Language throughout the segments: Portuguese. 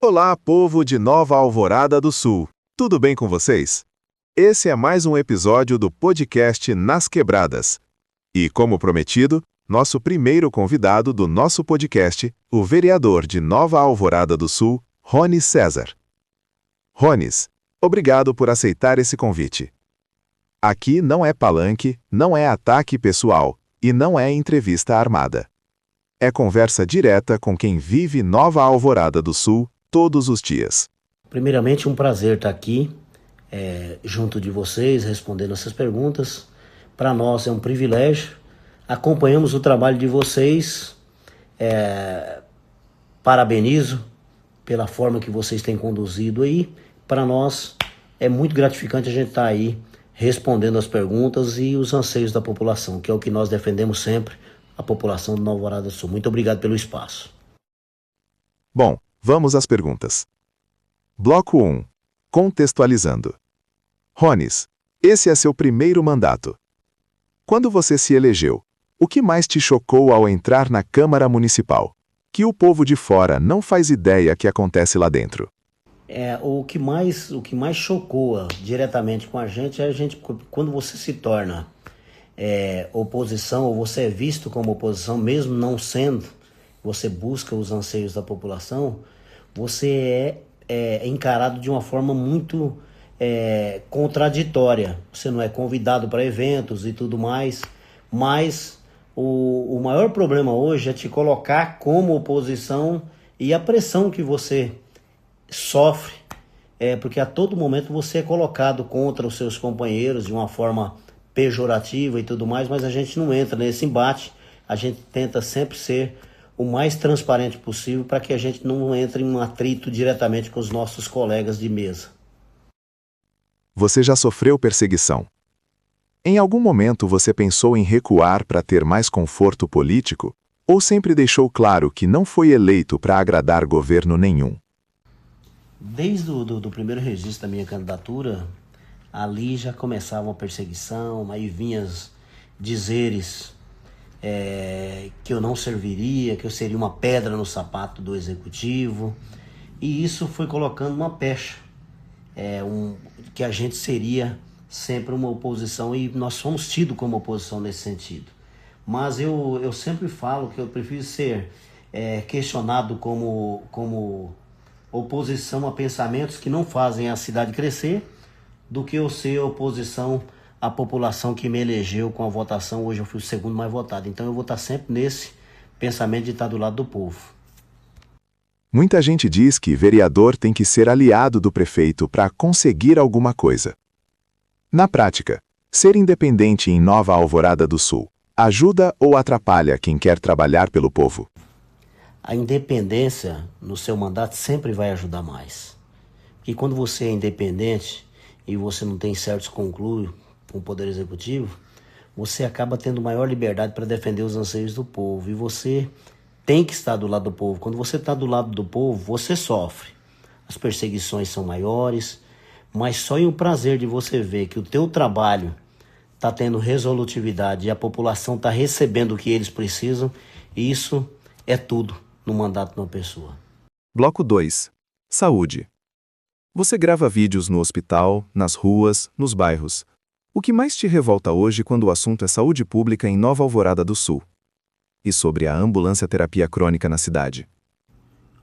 Olá, povo de Nova Alvorada do Sul. Tudo bem com vocês? Esse é mais um episódio do podcast Nas Quebradas. E, como prometido, nosso primeiro convidado do nosso podcast, o vereador de Nova Alvorada do Sul, Ronis César. Ronis, obrigado por aceitar esse convite. Aqui não é palanque, não é ataque pessoal e não é entrevista armada. É conversa direta com quem vive Nova Alvorada do Sul todos os dias. Primeiramente, um prazer estar aqui junto de vocês, respondendo essas perguntas. Para nós é um privilégio. Acompanhamos o trabalho de vocês. Parabenizo pela forma que vocês têm conduzido aí. Para nós é muito gratificante a gente estar aí respondendo as perguntas e os anseios da população, que é o que nós defendemos sempre, a população de Nova Alvorada do Sul. Muito obrigado pelo espaço. Bom, vamos às perguntas. Bloco 1. Contextualizando. Ronis, esse é seu primeiro mandato. Quando você se elegeu, o que mais te chocou ao entrar na Câmara Municipal? Que o povo de fora não faz ideia que acontece lá dentro. O que mais chocou diretamente com a gente é quando você se torna oposição, ou você é visto como oposição, mesmo não sendo, você busca os anseios da população, você é encarado de uma forma muito contraditória. Você não é convidado para eventos e tudo mais, mas o maior problema hoje é te colocar como oposição e a pressão que você sofre, porque a todo momento você é colocado contra os seus companheiros de uma forma pejorativa e tudo mais, mas a gente não entra nesse embate, a gente tenta sempre ser o mais transparente possível para que a gente não entre em um atrito diretamente com os nossos colegas de mesa. Você já sofreu perseguição. Em algum momento você pensou em recuar para ter mais conforto político? Ou sempre deixou claro que não foi eleito para agradar governo nenhum? Desde o primeiro registro da minha candidatura, ali já começava uma perseguição, aí vinham dizeres que eu não serviria, que eu seria uma pedra no sapato do executivo, e isso foi colocando uma pecha, que a gente seria sempre uma oposição, e nós fomos tidos como oposição nesse sentido. Mas eu sempre falo que eu prefiro ser questionado como oposição a pensamentos que não fazem a cidade crescer, do que eu ser oposição à população que me elegeu com a votação. Hoje eu fui o segundo mais votado, então eu vou estar sempre nesse pensamento de estar do lado do povo. Muita gente diz que vereador tem que ser aliado do prefeito para conseguir alguma coisa. Na prática, ser independente em Nova Alvorada do Sul ajuda ou atrapalha quem quer trabalhar pelo povo? A independência no seu mandato sempre vai ajudar mais. Porque quando você é independente e você não tem certos concluos com o Poder Executivo, você acaba tendo maior liberdade para defender os anseios do povo. E você tem que estar do lado do povo. Quando você está do lado do povo, você sofre. As perseguições são maiores, mas só em o prazer de você ver que o teu trabalho está tendo resolutividade e a população está recebendo o que eles precisam, isso é tudo no mandato de uma pessoa. Bloco 2. Saúde. Você grava vídeos no hospital, nas ruas, nos bairros. O que mais te revolta hoje quando o assunto é saúde pública em Nova Alvorada do Sul? E sobre a ambulância terapia crônica na cidade?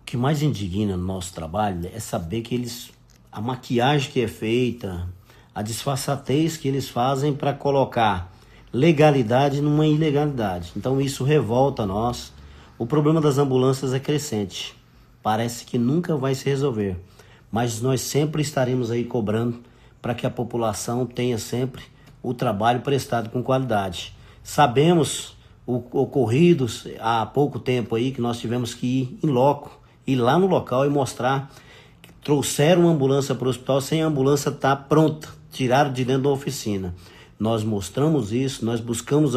O que mais indigna no nosso trabalho é saber que a maquiagem que é feita, a disfarçatez que eles fazem para colocar legalidade numa ilegalidade. Então isso revolta nós. O problema das ambulâncias é crescente. Parece que nunca vai se resolver. Mas nós sempre estaremos aí cobrando para que a população tenha sempre o trabalho prestado com qualidade. Sabemos ocorridos há pouco tempo aí que nós tivemos que ir em loco, ir lá no local e mostrar que trouxeram uma ambulância para o hospital sem a ambulância estar pronta, tiraram de dentro da oficina. Nós mostramos isso, nós buscamos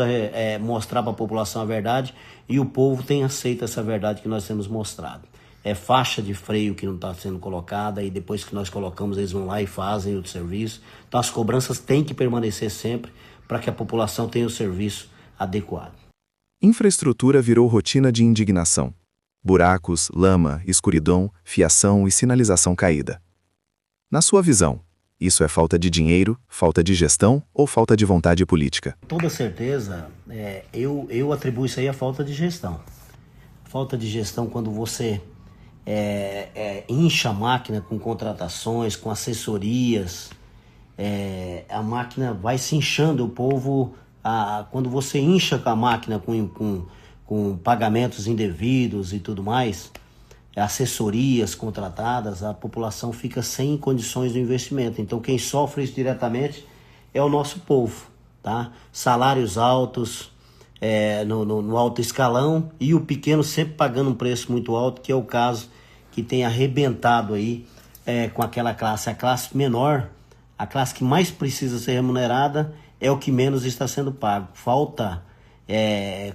mostrar para a população a verdade e o povo tem aceito essa verdade que nós temos mostrado. É faixa de freio que não está sendo colocada e depois que nós colocamos eles vão lá e fazem o serviço. Então as cobranças têm que permanecer sempre para que a população tenha o serviço adequado. Infraestrutura virou rotina de indignação. buracos, lama, escuridão, fiação e sinalização caída. Na sua visão, isso é falta de dinheiro, falta de gestão ou falta de vontade política? Com toda certeza, eu atribuo isso aí à falta de gestão. Falta de gestão quando você incha a máquina com contratações, com assessorias, a máquina vai se inchando, o povo, quando você incha com a máquina com pagamentos indevidos e tudo mais, assessorias contratadas, a população fica sem condições de investimento. Então quem sofre isso diretamente é o nosso povo, tá? Salários altos, no alto escalão, e o pequeno sempre pagando um preço muito alto, que é o caso que tem arrebentado aí com aquela classe. A classe menor, a classe que mais precisa ser remunerada, é o que menos está sendo pago. Falta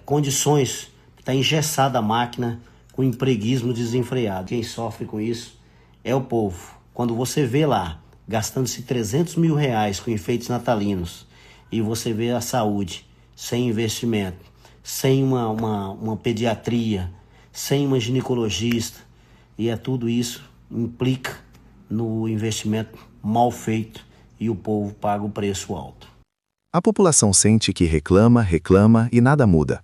condições, está engessada a máquina com empreguismo desenfreado. Quem sofre com isso é o povo. Quando você vê lá, gastando-se 300 mil reais com enfeites natalinos, e você vê a saúde sem investimento, sem uma pediatria, sem uma ginecologista, e tudo isso implica no investimento mal feito e o povo paga o preço alto. A população sente que reclama e nada muda.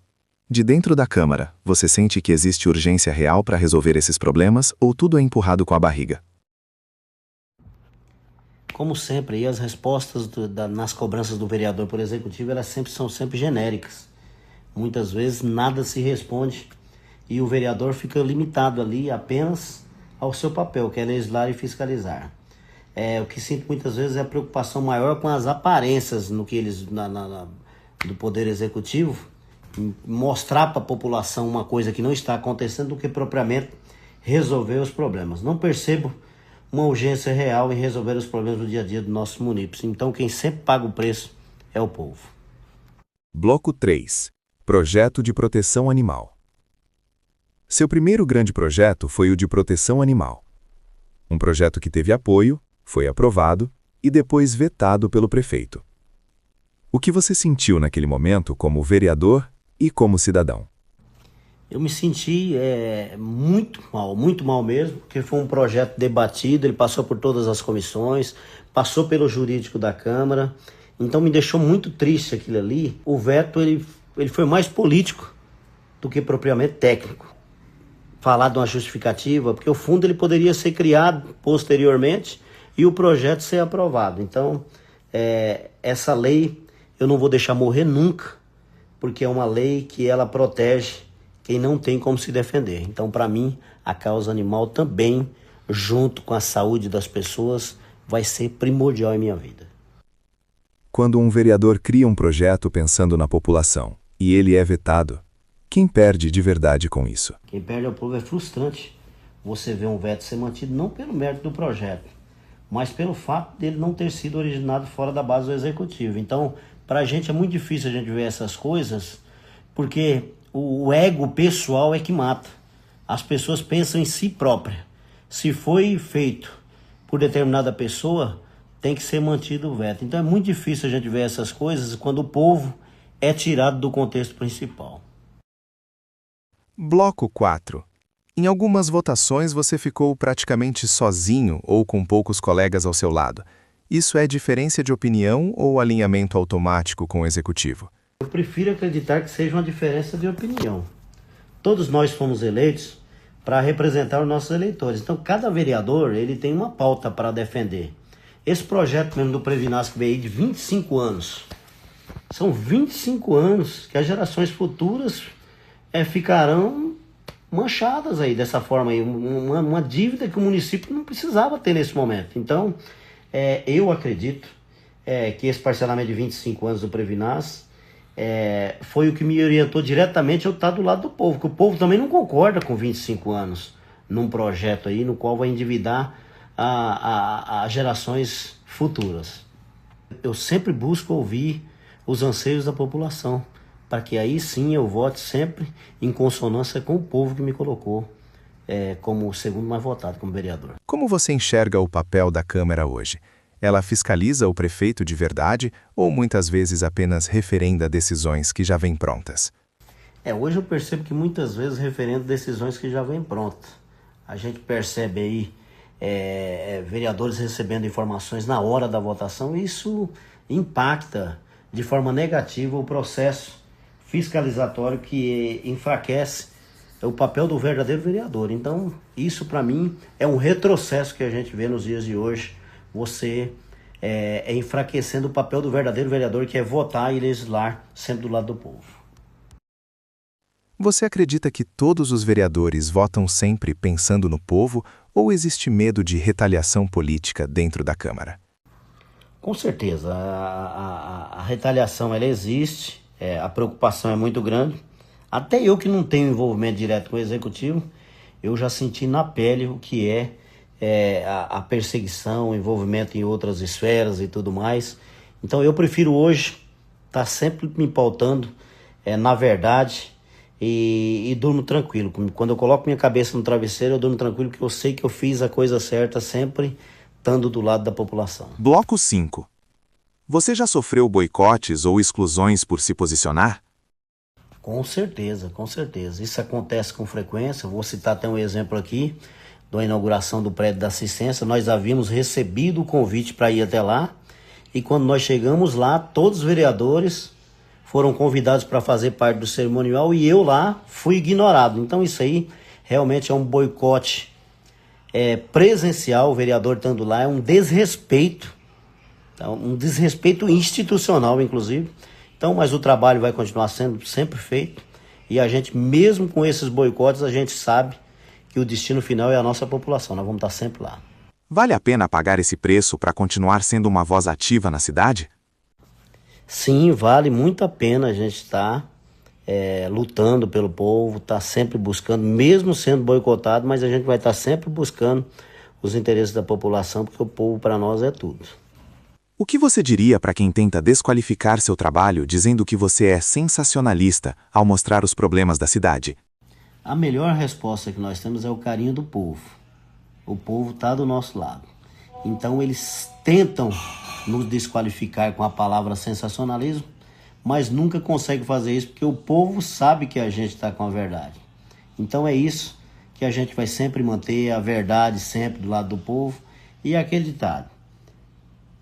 De dentro da Câmara, você sente que existe urgência real para resolver esses problemas ou tudo é empurrado com a barriga? Como sempre, as respostas nas cobranças do vereador por executivo, elas são sempre genéricas. Muitas vezes nada se responde e o vereador fica limitado ali apenas ao seu papel, que é legislar e fiscalizar. O que sinto muitas vezes é a preocupação maior com as aparências no que eles do Poder Executivo, mostrar para a população uma coisa que não está acontecendo do que propriamente resolver os problemas. Não percebo uma urgência real em resolver os problemas do dia a dia dos nossos munícipes. Então quem sempre paga o preço é o povo. Bloco 3. Projeto de proteção animal. Seu primeiro grande projeto foi o de proteção animal. Um projeto que teve apoio, foi aprovado e depois vetado pelo prefeito. O que você sentiu naquele momento como vereador e como cidadão? Eu me senti muito mal mesmo, porque foi um projeto debatido, ele passou por todas as comissões, passou pelo jurídico da Câmara, então me deixou muito triste aquilo ali. O veto ele foi mais político do que propriamente técnico. Falar de uma justificativa, porque o fundo ele poderia ser criado posteriormente e o projeto ser aprovado. Então, essa lei eu não vou deixar morrer nunca, porque é uma lei que ela protege quem não tem como se defender. Então, para mim, a causa animal também, junto com a saúde das pessoas, vai ser primordial em minha vida. Quando um vereador cria um projeto pensando na população e ele é vetado, quem perde de verdade com isso? Quem perde é o povo. É frustrante você ver um veto ser mantido não pelo mérito do projeto, mas pelo fato dele não ter sido originado fora da base do executivo. Então, para a gente é muito difícil a gente ver essas coisas, porque o ego pessoal é que mata. As pessoas pensam em si própria. Se foi feito por determinada pessoa, tem que ser mantido o veto. Então é muito difícil a gente ver essas coisas quando o povo é tirado do contexto principal. Bloco 4. Em algumas votações você ficou praticamente sozinho ou com poucos colegas ao seu lado. Isso é diferença de opinião ou alinhamento automático com o executivo? Eu prefiro acreditar que seja uma diferença de opinião. Todos nós fomos eleitos para representar os nossos eleitores. Então, cada vereador ele tem uma pauta para defender. Esse projeto mesmo do Previnas que veio aí de 25 anos. São 25 anos que as gerações futuras ficarão manchadas aí dessa forma aí. Uma dívida que o município não precisava ter nesse momento. Então, eu acredito que esse parcelamento de 25 anos do Previnas foi o que me orientou diretamente a eu estar do lado do povo, porque o povo também não concorda com 25 anos num projeto aí no qual vai endividar as gerações futuras. Eu sempre busco ouvir os anseios da população, para que aí sim eu vote sempre em consonância com o povo que me colocou como o segundo mais votado como vereador. Como você enxerga o papel da Câmara hoje? Ela fiscaliza o prefeito de verdade ou muitas vezes apenas referenda decisões que já vêm prontas? Hoje eu percebo que muitas vezes referendo decisões que já vêm prontas. A gente percebe aí vereadores recebendo informações na hora da votação, e isso impacta de forma negativa o processo fiscalizatório que enfraquece o papel do verdadeiro vereador. Então, isso para mim é um retrocesso que a gente vê nos dias de hoje, você enfraquecendo o papel do verdadeiro vereador, que é votar e legislar sempre do lado do povo. Você acredita que todos os vereadores votam sempre pensando no povo ou existe medo de retaliação política dentro da Câmara? Com certeza, a retaliação ela existe, a preocupação é muito grande. Até eu que não tenho envolvimento direto com o Executivo, eu já senti na pele o que a perseguição, o envolvimento em outras esferas e tudo mais. Então eu prefiro hoje estar sempre me pautando na verdade e durmo tranquilo. Quando eu coloco minha cabeça no travesseiro, eu durmo tranquilo, porque eu sei que eu fiz a coisa certa sempre estando do lado da população. Bloco 5. Você já sofreu boicotes ou exclusões por se posicionar? Com certeza, com certeza. Isso acontece com frequência. Vou citar até um exemplo aqui da inauguração do prédio da assistência. Nós havíamos recebido o convite para ir até lá, e quando nós chegamos lá, todos os vereadores foram convidados para fazer parte do cerimonial e eu lá fui ignorado. Então isso aí realmente é um boicote presencial, o vereador estando lá, é um desrespeito, tá? Um desrespeito institucional, inclusive. Então, mas o trabalho vai continuar sendo sempre feito, e a gente, mesmo com esses boicotes, a gente sabe que o destino final é a nossa população, nós vamos estar sempre lá. Vale a pena pagar esse preço para continuar sendo uma voz ativa na cidade? Sim, vale muito a pena a gente estar lutando pelo povo, estar sempre buscando, mesmo sendo boicotado, mas a gente vai estar sempre buscando os interesses da população, porque o povo para nós é tudo. O que você diria para quem tenta desqualificar seu trabalho dizendo que você é sensacionalista ao mostrar os problemas da cidade? A melhor resposta que nós temos é o carinho do povo. O povo está do nosso lado. Então eles tentam nos desqualificar com a palavra sensacionalismo, mas nunca conseguem fazer isso, porque o povo sabe que a gente está com a verdade. Então é isso que a gente vai sempre manter, a verdade sempre do lado do povo. E aquele ditado: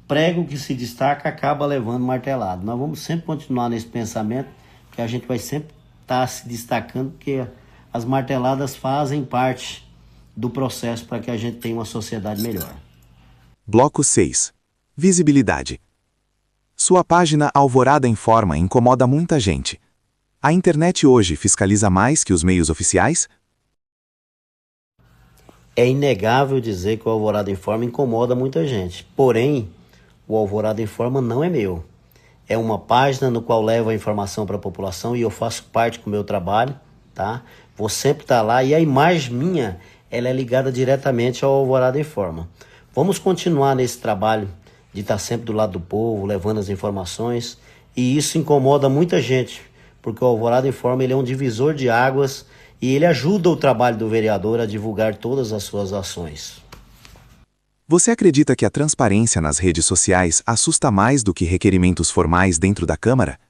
prego que se destaca acaba levando martelado. Nós vamos sempre continuar nesse pensamento, que a gente vai sempre estar se destacando, porque as marteladas fazem parte do processo para que a gente tenha uma sociedade melhor. Bloco 6. Visibilidade. Sua página Alvorada Informa incomoda muita gente. A internet hoje fiscaliza mais que os meios oficiais? É inegável dizer que o Alvorada Informa incomoda muita gente. Porém, o Alvorada Informa não é meu. É uma página no qual levo a informação para a população, e eu faço parte com o meu trabalho, tá? Vou sempre estar lá, e a imagem minha, ela é ligada diretamente ao Alvorada Informa. Vamos continuar nesse trabalho de estar sempre do lado do povo, levando as informações, e isso incomoda muita gente, porque o Alvorada Informa ele é um divisor de águas, e ele ajuda o trabalho do vereador a divulgar todas as suas ações. Você acredita que a transparência nas redes sociais assusta mais do que requerimentos formais dentro da Câmara?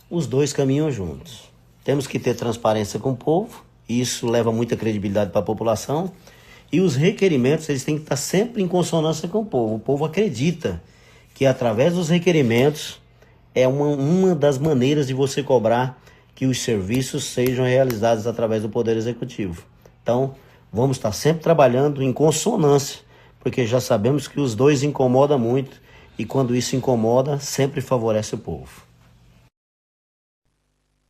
Os dois caminham juntos. Temos que ter transparência com o povo, e isso leva muita credibilidade para a população, e os requerimentos eles têm que estar sempre em consonância com o povo. O povo acredita que através dos requerimentos é uma das maneiras de você cobrar que os serviços sejam realizados através do Poder Executivo. Então, vamos estar sempre trabalhando em consonância, porque já sabemos que os dois incomodam muito, e quando isso incomoda, sempre favorece o povo.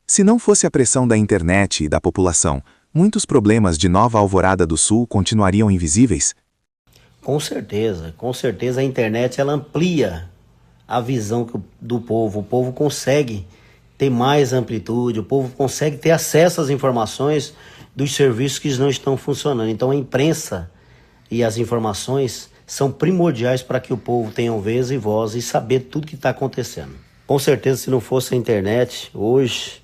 Se não fosse a pressão da internet e da população, muitos problemas de Nova Alvorada do Sul continuariam invisíveis? Com certeza a internet ela amplia a visão do povo. O povo consegue ter mais amplitude, o povo consegue ter acesso às informações dos serviços que não estão funcionando. Então a imprensa e as informações são primordiais para que o povo tenha vez e voz e saber tudo que está acontecendo. Com certeza, se não fosse a internet, hoje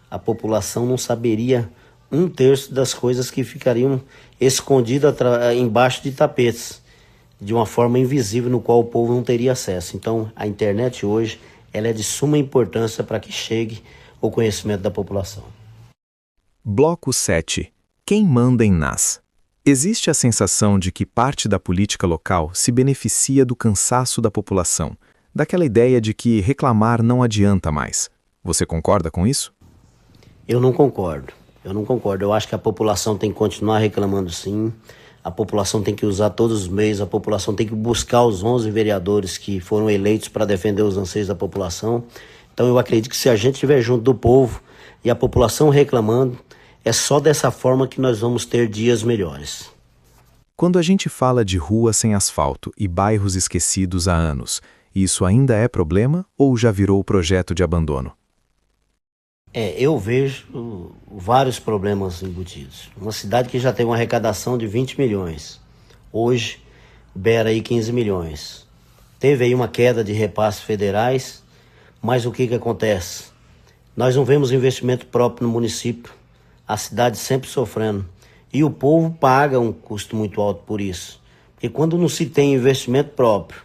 a população não saberia 1/3 das coisas que ficariam escondidas embaixo de tapetes, de uma forma invisível, no qual o povo não teria acesso. Então a internet hoje ela é de suma importância para que chegue o conhecimento da população. Bloco 7. Quem manda em Nas? Existe a sensação de que parte da política local se beneficia do cansaço da população, daquela ideia de que reclamar não adianta mais. Você concorda com isso? Eu não concordo. Eu acho que a população tem que continuar reclamando sim. A população tem que usar todos os meios, a população tem que buscar os 11 vereadores que foram eleitos para defender os anseios da população. Então eu acredito que se a gente estiver junto do povo e a população reclamando, é só dessa forma que nós vamos ter dias melhores. Quando a gente fala de rua sem asfalto e bairros esquecidos há anos, isso ainda é problema ou já virou projeto de abandono? Eu vejo vários problemas embutidos. Uma cidade que já tem uma arrecadação de 20 milhões, hoje beira aí 15 milhões. Teve aí uma queda de repasses federais, mas o que acontece? Nós não vemos investimento próprio no município, a cidade sempre sofrendo. E o povo paga um custo muito alto por isso. Porque quando não se tem investimento próprio,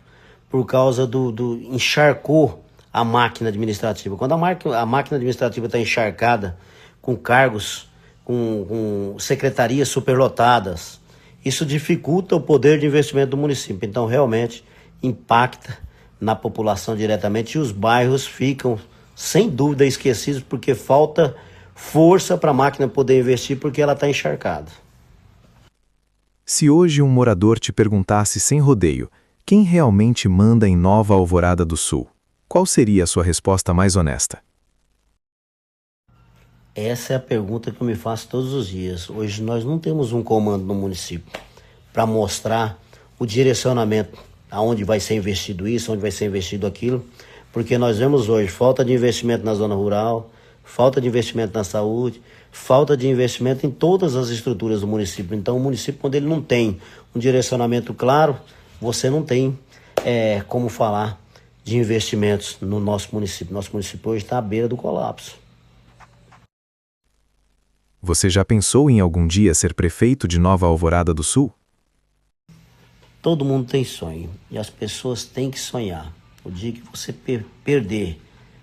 por causa do encharcou a máquina administrativa. Quando a máquina administrativa está encharcada, com cargos, com secretarias superlotadas, isso dificulta o poder de investimento do município. Então, realmente, impacta na população diretamente e os bairros ficam, sem dúvida, esquecidos porque falta força para a máquina poder investir porque ela está encharcada. Se hoje um morador te perguntasse sem rodeio, quem realmente manda em Nova Alvorada do Sul? Qual seria a sua resposta mais honesta? Essa é a pergunta que eu me faço todos os dias. Hoje nós não temos um comando no município para mostrar o direcionamento, aonde vai ser investido isso, onde vai ser investido aquilo, porque nós vemos hoje falta de investimento na zona rural, falta de investimento na saúde, falta de investimento em todas as estruturas do município. Então o município, quando ele não tem um direcionamento claro, você não tem como falar de investimentos no nosso município. Nosso município hoje está à beira do colapso. Você já pensou em algum dia ser prefeito de Nova Alvorada do Sul? Todo mundo tem sonho e as pessoas têm que sonhar. O dia que você perder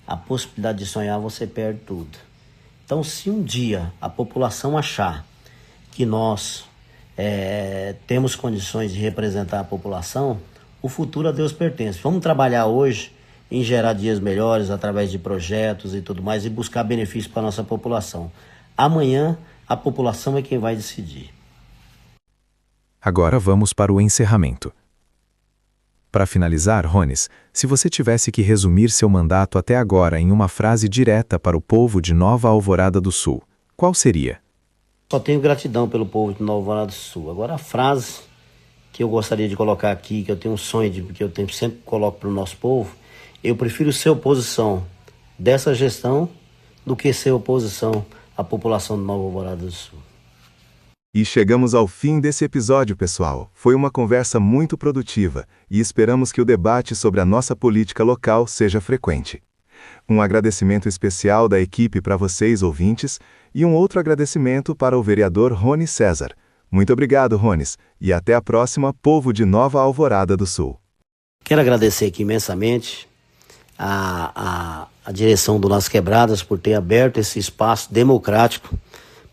a possibilidade de sonhar, você perde tudo. Então, se um dia a população achar que nós temos condições de representar a população, o futuro a Deus pertence. Vamos trabalhar hoje em gerar dias melhores através de projetos e tudo mais e buscar benefícios para a nossa população. Amanhã, a população é quem vai decidir. Agora vamos para o encerramento. Para finalizar, Rones, se você tivesse que resumir seu mandato até agora em uma frase direta para o povo de Nova Alvorada do Sul, qual seria? Só tenho gratidão pelo povo de Nova Alvorada do Sul. Agora a frase que eu gostaria de colocar aqui, que eu tenho um sonho que eu sempre coloco para o nosso povo, eu prefiro ser oposição dessa gestão do que ser oposição à população de Nova Alvorada do Sul. E chegamos ao fim desse episódio, pessoal. Foi uma conversa muito produtiva e esperamos que o debate sobre a nossa política local seja frequente. Um agradecimento especial da equipe para vocês, ouvintes, e um outro agradecimento para o vereador Rony César. Muito obrigado, Rones, e até a próxima, povo de Nova Alvorada do Sul. Quero agradecer aqui imensamente a direção do Nas Quebradas por ter aberto esse espaço democrático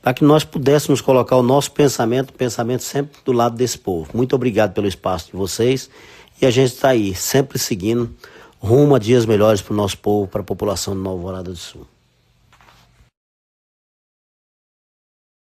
para que nós pudéssemos colocar o nosso pensamento sempre do lado desse povo. Muito obrigado pelo espaço de vocês e a gente está aí, sempre seguindo rumo a dias melhores para o nosso povo, para a população de Nova Alvorada do Sul.